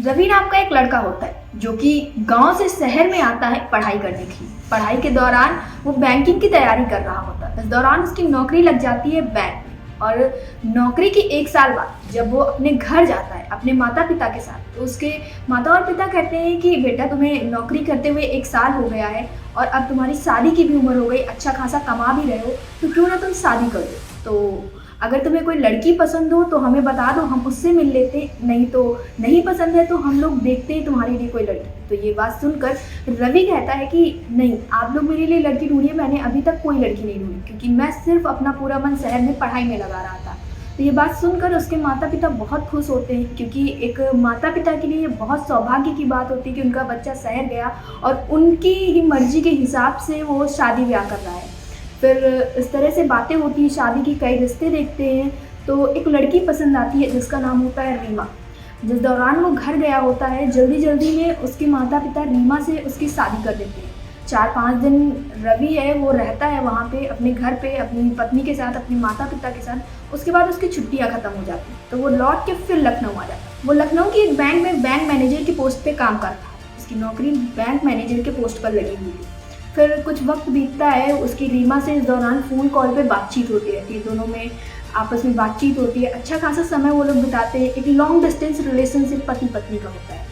रवि नाम का एक लड़का होता है जो कि गांव से शहर में आता है पढ़ाई करने के लिए। पढ़ाई के दौरान वो बैंकिंग की तैयारी कर रहा होता है। इस दौरान उसकी नौकरी लग जाती है बैंक में, और नौकरी के 1 साल बाद जब वो अपने घर जाता है अपने माता पिता के साथ, तो उसके माता और पिता कहते हैं कि बेटा, तुम्हें नौकरी करते हुए 1 साल हो गया है और अब तुम्हारी शादी की भी उम्र हो गई, अच्छा खासा कमा भी रहे हो, तो क्यों ना तुम शादी कर दो। तो अगर तुम्हें कोई लड़की पसंद हो तो हमें बता दो, हम उससे मिल लेते, नहीं तो नहीं पसंद है तो हम लोग देखते हैं तुम्हारे लिए कोई लड़की। तो ये बात सुनकर रवि कहता है कि नहीं, आप लोग मेरे लिए लड़की ढूंढिए, मैंने अभी तक कोई लड़की नहीं ढूंढी, क्योंकि मैं सिर्फ अपना पूरा मन शहर में पढ़ाई में लगा रहा था। तो ये बात सुनकर उसके माता पिता बहुत खुश होते हैं, क्योंकि एक माता पिता के लिए बहुत सौभाग्य की बात होती है कि उनका बच्चा शहर गया और उनकी ही मर्जी के हिसाब से वो शादी ब्याह कर रहा है। फिर इस तरह से बातें होती हैं, शादी की कई रिश्ते देखते हैं, तो एक लड़की पसंद आती है जिसका नाम होता है रीमा। जिस दौरान वो घर गया होता है, जल्दी जल्दी में उसके माता पिता रीमा से उसकी शादी कर देते हैं। 4-5 दिन रवि है वो रहता है वहाँ पे अपने घर पे अपनी पत्नी के साथ, अपने माता पिता के साथ। उसके बाद उसकी छुट्टियाँ ख़त्म हो जाती हैं, तो वो लौट के फिर लखनऊ आ जाता है। वो लखनऊ की एक बैंक में बैंक मैनेजर की पोस्ट पे काम करता है। उसकी नौकरी बैंक मैनेजर के पोस्ट पर लगी हुई है। फिर कुछ वक्त बीतता है, उसकी रीमा से इस दौरान फ़ोन कॉल पे बातचीत होती रहती है, दोनों में आपस में बातचीत होती है, अच्छा खासा समय वो लोग बिताते हैं। एक लॉन्ग डिस्टेंस रिलेशनशिप पति पत्नी का होता है।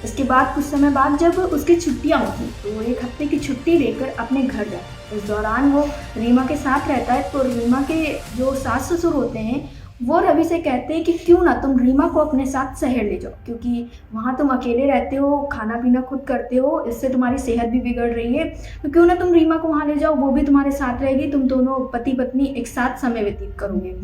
इसके बाद कुछ समय बाद जब उसकी छुट्टियां होती तो वो 1 हफ्ते की छुट्टी लेकर अपने घर जाता है। इस दौरान वो रीमा के साथ रहता है, तो रीमा के जो सास ससुर होते हैं वो रवि से कहते हैं कि क्यों ना तुम रीमा को अपने साथ शहर ले जाओ, क्योंकि वहाँ तुम अकेले रहते हो, खाना पीना खुद करते हो, इससे तुम्हारी सेहत भी बिगड़ रही है, तो क्यों ना तुम रीमा को वहाँ ले जाओ, वो भी तुम्हारे साथ रहेगी, तुम दोनों पति पत्नी एक साथ समय व्यतीत करोगे।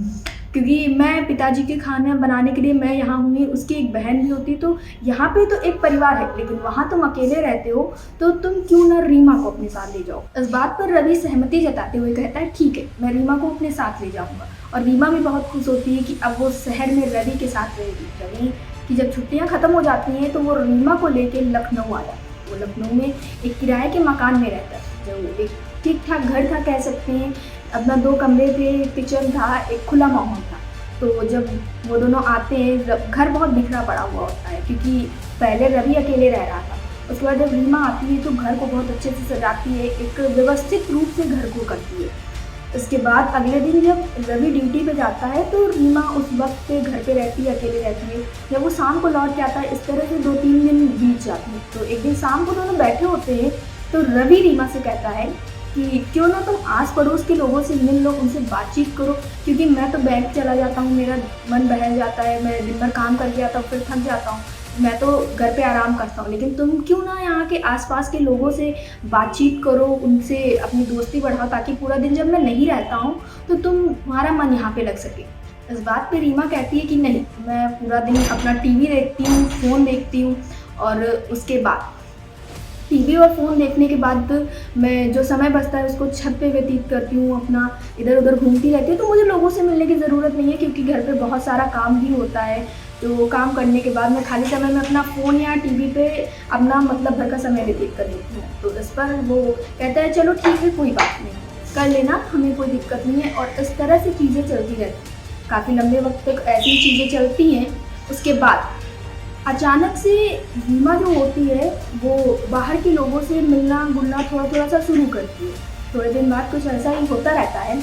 क्योंकि मैं पिताजी के खाना बनाने के लिए मैं यहाँ हूँ, उसकी एक बहन भी होती, तो यहाँ पे तो एक परिवार है, लेकिन वहाँ तुम अकेले रहते हो, तो तुम क्यों ना रीमा को अपने साथ ले जाओ। इस बात पर रवि सहमति जताते हुए कहता है ठीक है, मैं रीमा को अपने साथ ले जाऊँगा। और रीमा भी बहुत खुश होती है कि अब वो शहर में रवि के साथ रहेगी। रवि की जब छुट्टियाँ ख़त्म हो जाती हैं तो वो रीमा को लेके लखनऊ आ जाता है। वो लखनऊ में एक किराए के मकान में रहता है, जो एक ठीक ठाक घर था कह सकते हैं। अपना 2 कमरे थे, किचन था, एक खुला माहौल था। तो जब वो दोनों आते हैं, घर बहुत बिखरा पड़ा हुआ होता है, क्योंकि पहले रवि अकेले रह रहा था। उसके बाद जब रीमा आती है तो घर को बहुत अच्छे से सजाती है, एक व्यवस्थित रूप से घर को करती है। इसके बाद अगले दिन जब रवि ड्यूटी पे जाता है तो रीमा उस वक्त पे घर पे रहती है, अकेले रहती है। जब वो शाम को लौट के आता है, इस तरह से 2-3 दिन बीत जाते हैं। तो एक दिन शाम को दोनों बैठे होते हैं, तो रवि रीमा से कहता है कि क्यों ना तुम आस पड़ोस के लोगों से मिल लो, उनसे बातचीत करो, क्योंकि मैं तो बैंक चला जाता हूँ, मेरा मन बहल जाता है, मैं दिन भर काम करके आता हूँ, फिर थक जाता हूँ, मैं तो घर पे आराम करता हूँ, लेकिन तुम क्यों ना यहाँ के आसपास के लोगों से बातचीत करो, उनसे अपनी दोस्ती बढ़ाओ, ताकि पूरा दिन जब मैं नहीं रहता हूँ तो तुम्हारा मन यहाँ पे लग सके। इस बात पे रीमा कहती है कि नहीं, मैं पूरा दिन अपना टीवी देखती हूँ, फ़ोन देखती हूँ, और उसके बाद टीवी और फ़ोन देखने के बाद मैं जो समय बचता है उसको छत पे व्यतीत करती हूँ, अपना इधर उधर घूमती रहती हूँ। तो मुझे लोगों से मिलने की ज़रूरत नहीं है, क्योंकि घर पे बहुत सारा काम भी होता है। तो काम करने के बाद मैं खाली समय में अपना फ़ोन या टीवी पे अपना मतलब भर का समय व्यतीत कर लेती हूँ। तो इस पर वो कहता है चलो ठीक है, कोई बात नहीं, कर लेना, हमें कोई दिक्कत नहीं है। और इस तरह से चीज़ें चलती रहती हैं, काफ़ी लंबे वक्त तक ऐसी चीज़ें चलती हैं। उसके बाद अचानक से रीमा जो होती है वो बाहर के लोगों से मिलना जुलना थोड़ा थोड़ा सा शुरू करती है। थोड़े दिन बाद कुछ ऐसा ही होता रहता है।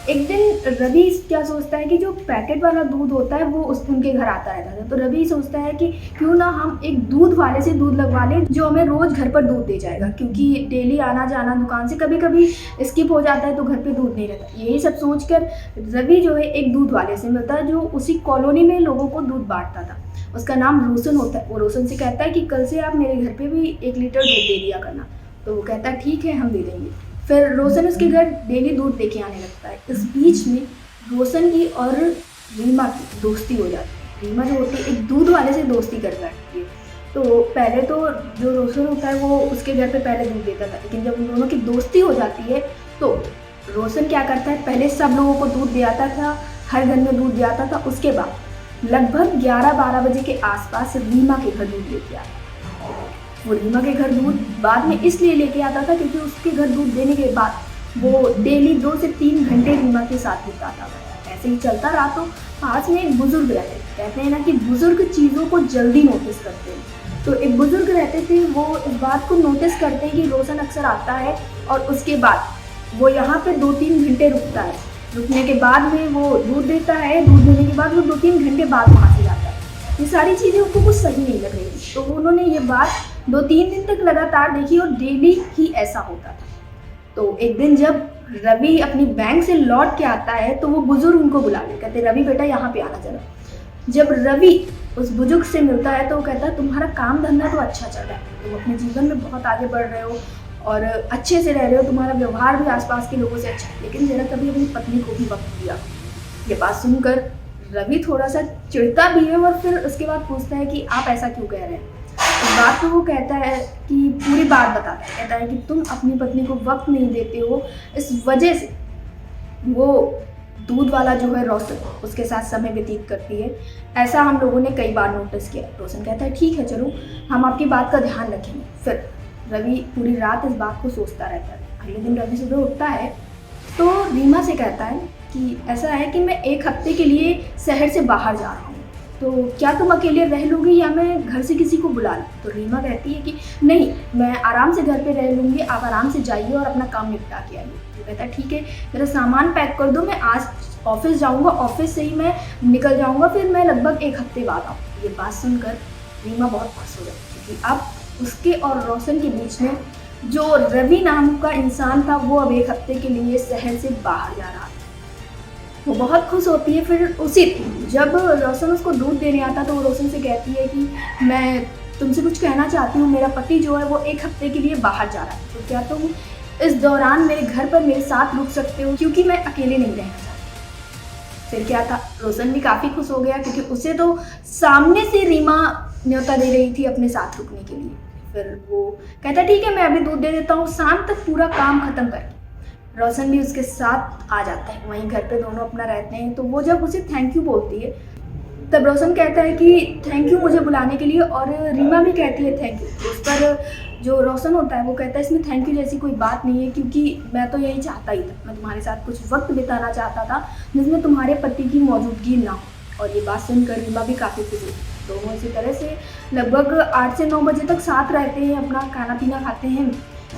एक दिन रवि क्या सोचता है कि जो पैकेट वाला दूध होता है वो उनके घर आता रहता है, तो रवि सोचता है कि क्यों ना हम एक दूध वाले से दूध लगवा लें जो हमें रोज़ घर पर दूध दे जाएगा, क्योंकि डेली आना जाना दुकान से कभी कभी स्किप हो जाता है तो घर पे दूध नहीं रहता। यही सब सोचकर रवि जो है एक दूध वाले से मिलता है जो उसी कॉलोनी में लोगों को दूध बांटता था। उसका नाम रोशन होता है। वो रोशन से कहता है कि कल से आप मेरे घर पे भी 1 लीटर दूध दे दिया करना। तो वो कहता है ठीक है, हम दे देंगे। फिर रोशन उसके घर डेली दूध लेके आने लगता है। इस बीच में रोशन की और रीमा की दोस्ती हो जाती है। रीमा जो होती है एक दूध वाले से दोस्ती कर बैठती है। तो पहले तो जो रोशन होता है वो उसके घर पे पहले दूध देता था, लेकिन जब उन दोनों की दोस्ती हो जाती है तो रोशन क्या करता है, पहले सब लोगों को दूध दे आता था, हर घर में दूध दे आता था। उसके बाद लगभग 11-12 बजे के आसपास रीमा के घर दूध लेके आता। वो रीमा के घर दूध बाद में इसलिए लेके आता था क्योंकि उसके घर दूध देने के बाद वो डेली 2 से 3 घंटे रीमा के साथ बिताता था। ऐसे ही चलता रहा तो पास में एक बुजुर्ग रहते थे। कहते हैं ना कि बुजुर्ग चीज़ों को जल्दी नोटिस करते हैं। तो एक बुजुर्ग रहते थे, वो इस बात को नोटिस करते हैं कि रोशन अक्सर आता है और उसके बाद वो यहाँ पे 2-3 घंटे रुकता है। रुकने के बाद में वो दूध देता है, दूध देने के बाद वो 2-3 घंटे बाद वहाँ से जाता है। ये सारी चीज़ें उनको कुछ सही नहीं लग रही थी, तो उन्होंने ये बात 2-3 दिन तक लगातार देखी और डेली ही ऐसा होता था। तो एक दिन जब रवि अपनी बैंक से लौट के आता है तो वो बुजुर्ग उनको बुला ले, कहते रवि बेटा यहाँ पे आना जरा। जब रवि उस बुजुर्ग से मिलता है तो वो कहता है तुम्हारा काम धंधा तो अच्छा चल रहा है, तुम अपने जीवन में बहुत आगे बढ़ रहे हो और अच्छे से रह रहे हो, तुम्हारा व्यवहार भी आसपास के लोगों से अच्छा है, लेकिन जरा कभी अपनी पत्नी को भी वक्त दिया। ये बात सुनकर रवि थोड़ा सा चिढ़ता भी है और फिर उसके बाद पूछता है कि आप ऐसा क्यों कह रहे हैं। इस बात पे वो कहता है कि पूरी बात बताता है, कहता है कि तुम अपनी पत्नी को वक्त नहीं देते हो, इस वजह से वो दूध वाला जो है रोशन उसके साथ समय व्यतीत करती है। ऐसा हम लोगों ने कई बार नोटिस किया। रोशन कहता है ठीक है चलो हम आपकी बात का ध्यान रखेंगे। फिर रवि पूरी रात इस बात को सोचता रहता है। अगले दिन रवि सुबह उठता है तो रीमा से कहता है कि ऐसा है कि मैं 1 हफ्ते के लिए शहर से बाहर जा रहा हूँ, तो क्या तुम अकेले रह लोगी या मैं घर से किसी को बुला लूँ। तो रीमा कहती है कि नहीं, मैं आराम से घर पे रह लूँगी, आप आराम से जाइए और अपना काम निपटा के आइए। तो कहता है ठीक है मेरा सामान पैक कर दो, मैं आज ऑफिस जाऊँगा, ऑफिस से ही मैं निकल जाऊँगा, फिर मैं लगभग 1 हफ्ते बाद आऊँ। ये बात सुनकर रीमा बहुत खुश हो जाती है कि अब उसके और रोशन के बीच में जो रवि नाम का इंसान था वो अब 1 हफ्ते के लिए शहर से बाहर जा रहा था। वो बहुत खुश होती है। फिर उसी जब रोशन उसको दूध देने आता तो वो रोशन से कहती है कि मैं तुमसे कुछ कहना चाहती हूँ, मेरा पति जो है वो 1 हफ्ते के लिए बाहर जा रहा है, तो क्या तुम इस दौरान मेरे घर पर मेरे साथ रुक सकते हो, क्योंकि मैं अकेले नहीं रहना चाहती। फिर क्या था, रोशन भी काफ़ी खुश हो गया क्योंकि उसे तो सामने से रीमा न्योता दे रही थी अपने साथ रुकने के लिए। फिर वो कहता ठीक है मैं अभी दूध दे देता हूँ, शाम तक पूरा काम खत्म करके रोशन भी उसके साथ आ जाता है। वहीं घर पे दोनों अपना रहते हैं। तो वो जब उसे थैंक यू बोलती है तब रोशन कहता है कि थैंक यू मुझे बुलाने के लिए, और रीमा भी कहती है थैंक यू। तो उस पर जो रोशन होता है वो कहता है इसमें थैंक यू जैसी कोई बात नहीं है, क्योंकि मैं तो यही चाहता ही था, मैं तुम्हारे साथ कुछ वक्त बिताना चाहता था जिसमें तुम्हारे पति की मौजूदगी ना हो। और ये बात सुनकर रीमा भी काफ़ी खुश हुई। दोनों इसी तरह से लगभग 8 से 9 बजे तक साथ रहते हैं, अपना खाना पीना खाते हैं,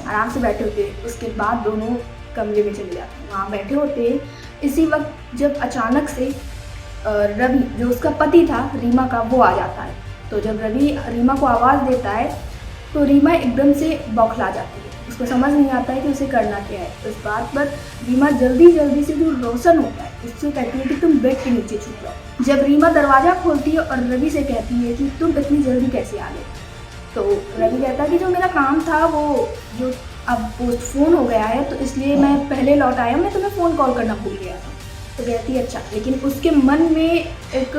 आराम से बैठे होते हैं। उसके बाद दोनों कमरे में चले जाते हैं, वहाँ बैठे होते हैं। इसी वक्त जब अचानक से रवि जो उसका पति था रीमा का वो आ जाता है। तो जब रवि रीमा को आवाज़ देता है तो रीमा एकदम से बौखला जाती है, उसको समझ नहीं आता है कि उसे करना क्या है। तो इस बात पर रीमा जल्दी जल्दी से जो रोशन होता है उससे कहती है कि तुम बेड के नीचे छुप जाओ। जब रीमा दरवाज़ा खोलती है और रवि से कहती है कि तुम इतनी जल्दी कैसे आ गए, तो रवि कहता है कि जो मेरा काम था वो जो अब पोस्टपोन हो गया है, तो इसलिए मैं पहले लौट आया, मैं तुम्हें फ़ोन कॉल करना भूल गया था। तो कहती है अच्छा, लेकिन उसके मन में एक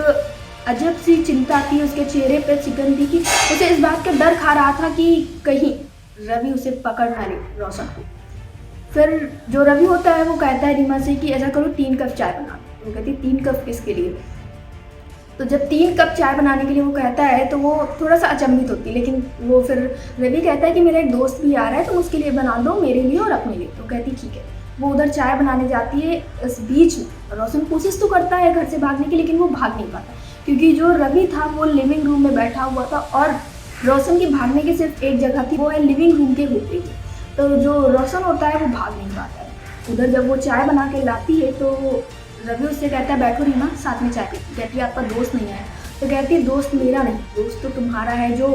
अजब सी चिंता थी, उसके चेहरे पर सिकन थी कि उसे इस बात का डर खा रहा था कि कहीं रवि उसे पकड़ ना ले रोशन को। फिर जो रवि होता है वो कहता है रीमा से कि ऐसा करो 3 कप चाय बना। वो कहती है 3 कप किसके लिए। तो जब 3 कप चाय बनाने के लिए वो कहता है तो वो थोड़ा सा अचंभित होती है, लेकिन वो फिर रवि कहता है कि मेरा एक दोस्त भी आ रहा है, तुम उसके लिए बना दो, मेरे लिए और अपने लिए। तो कहती ठीक है। वो उधर चाय बनाने जाती है। इस बीच में रोशन कोशिश तो करता है घर से भागने की, लेकिन वो भाग नहीं पाता क्योंकि जो रवि था वो लिविंग रूम में बैठा हुआ था और रोशन की भागने की सिर्फ एक जगह थी, वो है लिविंग रूम के होते ही। तो जो रोशन होता है वो भाग नहीं पाता है। उधर जब वो चाय बना के लाती है तो रवि उससे कहता है बैठो रीमा, साथ में चाय पीती। कहती है आपका दोस्त नहीं आया। तो कहती है दोस्त मेरा नहीं, दोस्त तो तुम्हारा है जो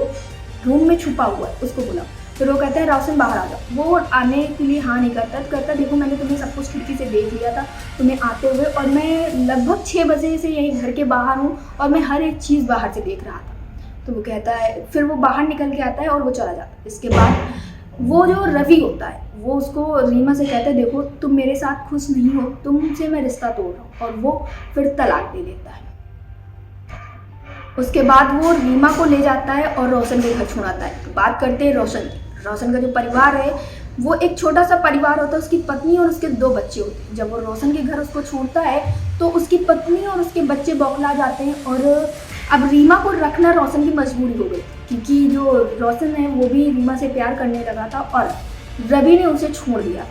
रूम में छुपा हुआ है, उसको बुलाओ। फिर वो कहता है रोशन बाहर आ जाओ। वो आने के लिए हाँ नहीं करता, तो कहता देखो मैंने तुम्हें सब कुछ खिड़की से देख लिया था तुम्हें आते हुए, और मैं लगभग 6 बजे से यहीं घर के बाहर हूँ और मैं हर एक चीज़ बाहर से देख रहा था। तो वो कहता है, फिर वो बाहर निकल के आता है और वो चला जाता है। इसके बाद वो जो रवि होता है वो उसको रीमा से कहता है देखो तुम मेरे साथ खुश नहीं हो, तुमसे मैं रिश्ता तोड़ रहा हूँ, और वो फिर तलाक दे देता है। उसके बाद वो रीमा को ले जाता है और रोशन के घर छोड़ाता है। तो बात करते हैं रोशन की। रोशन का जो परिवार है वो एक छोटा सा परिवार होता है, उसकी पत्नी और उसके 2 बच्चे होते हैं। जब वो रोशन के घर उसको छोड़ता है तो उसकी पत्नी और उसके बच्चे बौखला जाते हैं, और अब रीमा को रखना रोशन की मजबूरी हो गई क्योंकि जो रोशन है वो भी रीमा से प्यार करने लगा था और रवि ने उसे छोड़ दिया।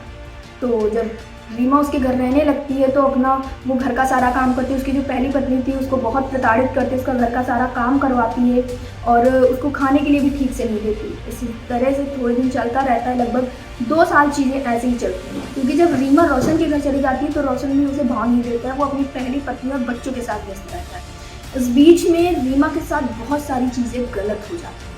तो जब रीमा उसके घर रहने लगती है तो अपना वो घर का सारा काम करती है। उसकी जो पहली पत्नी थी उसको बहुत प्रताड़ित करते, उसका घर का सारा काम करवाती है और उसको खाने के लिए भी ठीक से नहीं देती। इसी तरह से थोड़े दिन चलता रहता है, लगभग 2 साल चीज़ें ऐसे ही चलती हैं। क्योंकि जब रीमा रोशन के घर चली जाती है तो रोशन भी उसे भाव नहीं देता है, वो अपनी पहली पत्नी और बच्चों के साथ व्यस्त रहता है। इस बीच में रीमा के साथ बहुत सारी चीज़ें गलत हो जाती हैं।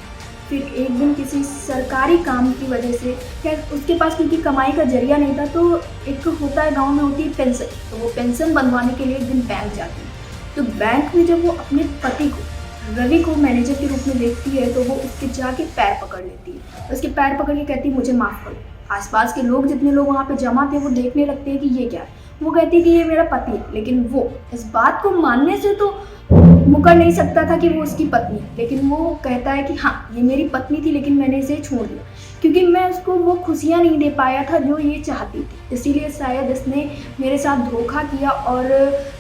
फिर एक दिन किसी सरकारी काम की वजह से, खैर उसके पास क्योंकि कमाई का जरिया नहीं था, तो एक होता है गांव में होती है पेंशन, तो वो पेंशन बनवाने के लिए एक दिन बैंक जाती है। तो बैंक में जब वो अपने पति को, रवि को मैनेजर के रूप में देखती है तो वो उसके जाके पैर पकड़ लेती है। उसके पैर पकड़ के कहती है मुझे माफ़ करो। आसपास के लोग, जितने लोग वहाँ पे जमा थे, वो देखने लगते हैं कि ये क्या है। वो कहती है कि ये मेरा पति है, लेकिन वो इस बात को मानने से तो मुकर नहीं सकता था कि वो उसकी पत्नी है। लेकिन वो कहता है कि हाँ ये मेरी पत्नी थी, लेकिन मैंने इसे छोड़ दिया क्योंकि मैं उसको वो खुशियाँ नहीं दे पाया था जो ये चाहती थी। इसीलिए शायद इसने मेरे साथ धोखा किया और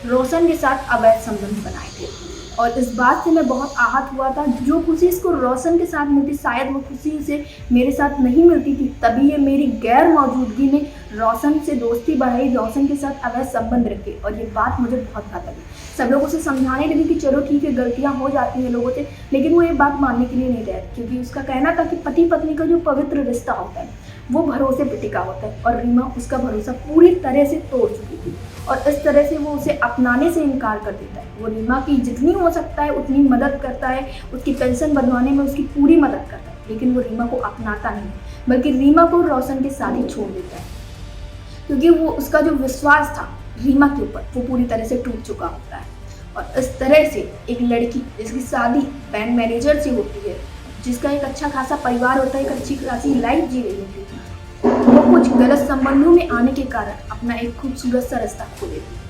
रोशन के साथ अवैध संबंध बनाए थे। और इस बात से मैं बहुत आहत हुआ था। जो खुशी इसको रोशन के साथ मिलती, शायद वो खुशी उसे मेरे साथ नहीं मिलती थी। तभी ये मेरी गैर मौजूदगी में रोशन से दोस्ती बढ़ाई, रोशन के साथ अवैध संबंध रखे और ये बात मुझे बहुत घातक लगी। सब लोगों से समझाने लगी कि चलो ठीक है, गलतियां हो जाती हैं लोगों से, लेकिन वो ये बात मानने के लिए नहीं तैयार, क्योंकि उसका कहना था कि पति पत्नी का जो पवित्र रिश्ता होता है वो भरोसे पे टिका होता है और रीमा उसका भरोसा पूरी तरह से तोड़ चुकी थी और इस तरह से वो उसे अपनाने से इनकार कर देता है। वो रीमा की जितनी हो सकता है उतनी मदद करता है, उसकी पेंशन बनवाने में उसकी पूरी मदद करता है, लेकिन वो रीमा को अपनाता नहीं, बल्कि रीमा को रोशन के साथ ही छोड़ देता है, क्योंकि वो उसका जो विश्वास था रीमा के ऊपर वो पूरी तरह से टूट चुका होता है। और इस तरह से एक लड़की जिसकी शादी बैंक मैनेजर से होती है, जिसका एक अच्छा खासा परिवार होता है, एक अच्छी खासी लाइफ जी रही होती है, वो कुछ गलत संबंधों में आने के कारण अपना एक खूबसूरत सा रास्ता खो देती है।